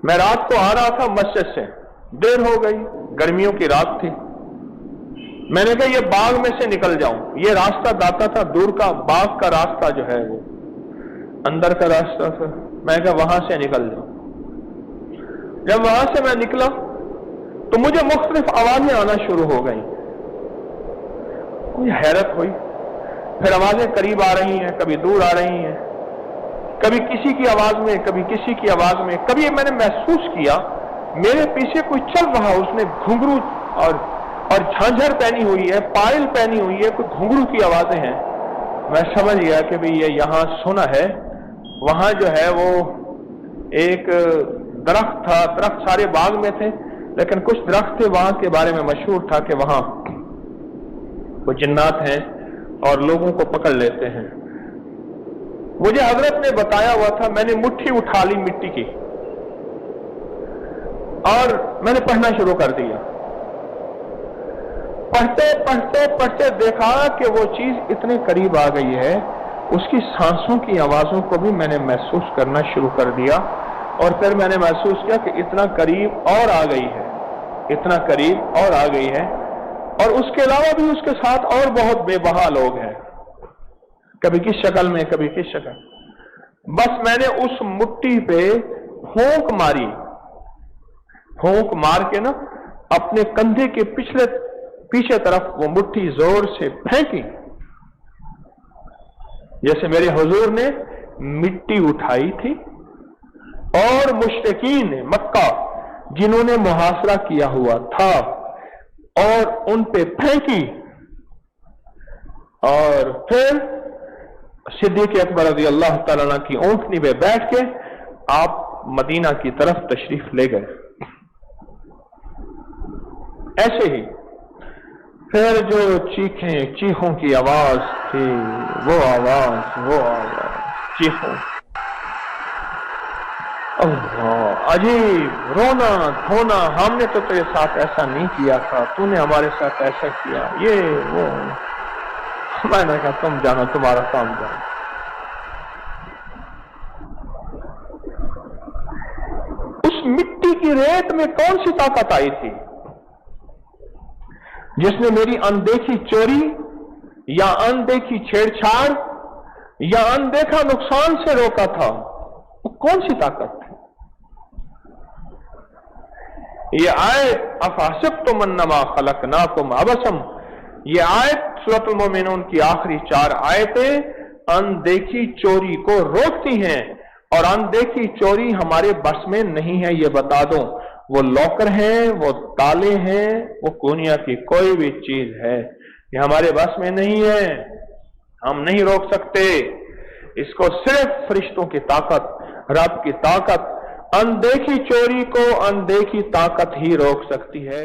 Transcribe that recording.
میں رات کو آ رہا تھا مسجد سے، دیر ہو گئی، گرمیوں کی رات تھی، میں نے کہا یہ باغ میں سے نکل جاؤں، یہ راستہ داتا تھا دور کا، باغ کا راستہ جو ہے وہ اندر کا راستہ تھا، میں نے کہا وہاں سے نکل جاؤں۔ جب وہاں سے میں نکلا تو مجھے مختلف آوازیں آنا شروع ہو گئیں، مجھے حیرت ہوئی، پھر آوازیں قریب آ رہی ہیں، کبھی دور آ رہی ہیں، کبھی کسی کی آواز میں، کبھی کسی کی آواز میں، کبھی میں نے محسوس کیا میرے پیچھے کوئی چل رہا، اس نے گھنگرو اور جھانجھر پہنی ہوئی ہے، پائل پہنی ہوئی ہے، کوئی گھنگرو کی آوازیں ہیں۔ میں سمجھ گیا کہ بھئی یہ یہاں سنا ہے۔ وہاں جو ہے وہ ایک درخت تھا، درخت سارے باغ میں تھے لیکن کچھ درخت تھے وہاں کے بارے میں مشہور تھا کہ وہاں وہ جنات ہیں اور لوگوں کو پکڑ لیتے ہیں۔ مجھے حضرت نے بتایا ہوا تھا، میں نے مٹھی اٹھا لی مٹی کی اور میں نے پڑھنا شروع کر دیا۔ پڑھتے پڑھتے پڑھتے دیکھا کہ وہ چیز اتنے قریب آ گئی ہے، اس کی سانسوں کی آوازوں کو بھی میں نے محسوس کرنا شروع کر دیا، اور پھر میں نے محسوس کیا کہ اتنا قریب اور آ گئی ہے، اتنا قریب اور آ گئی ہے، اور اس کے علاوہ بھی اس کے ساتھ اور بہت بے بہا لوگ ہیں، کبھی کس شکل میں، کبھی کس شکل۔ بس میں نے اس مٹی پہ پھونک ماری، پھونک مار کے نا اپنے کندھے کے پیچھے طرف وہ مٹھی زور سے پھینکی، جیسے میرے حضور نے مٹی اٹھائی تھی اور مشرکین مکہ جنہوں نے محاصرہ کیا ہوا تھا اور ان پہ پھینکی، اور پھر صدیق اکبر رضی اللہ تعالیٰ عنہ کی اونٹنی پہ بیٹھ کے آپ مدینہ کی طرف تشریف لے گئے۔ ایسے ہی پھر جو چیخوں کی آواز تھی، وہ آواز چیخوں، اللہ عجیب، رونا دھونا، ہم نے تو تیرے ساتھ ایسا نہیں کیا تھا، تو نے ہمارے ساتھ ایسا کیا، یہ وہ۔ میں نے کہا تم جانو، تمہارا کام جانو۔ اس مٹی کی ریت میں کون سی طاقت آئی تھی جس نے میری اندیکھی چوری یا اندیکھی چھیڑ چھاڑ یا اندیکھا نقصان سے روکا تھا؟ وہ کون سی طاقت تھی؟ یہ آیت افحسبتم انما خلقناکم عبثا، یہ آیت سورۃ المومنون کی آخری 4 آیتیں اندیکھی چوری کو روکتی ہیں، اور اندیکھی چوری ہمارے بس میں نہیں ہے، یہ بتا دوں۔ وہ لاکر ہیں، وہ تالے ہیں، وہ کونیا کی کوئی بھی چیز ہے، یہ ہمارے بس میں نہیں ہے، ہم نہیں روک سکتے اس کو۔ صرف فرشتوں کی طاقت، رب کی طاقت، اندیکھی چوری کو اندیکھی طاقت ہی روک سکتی ہے۔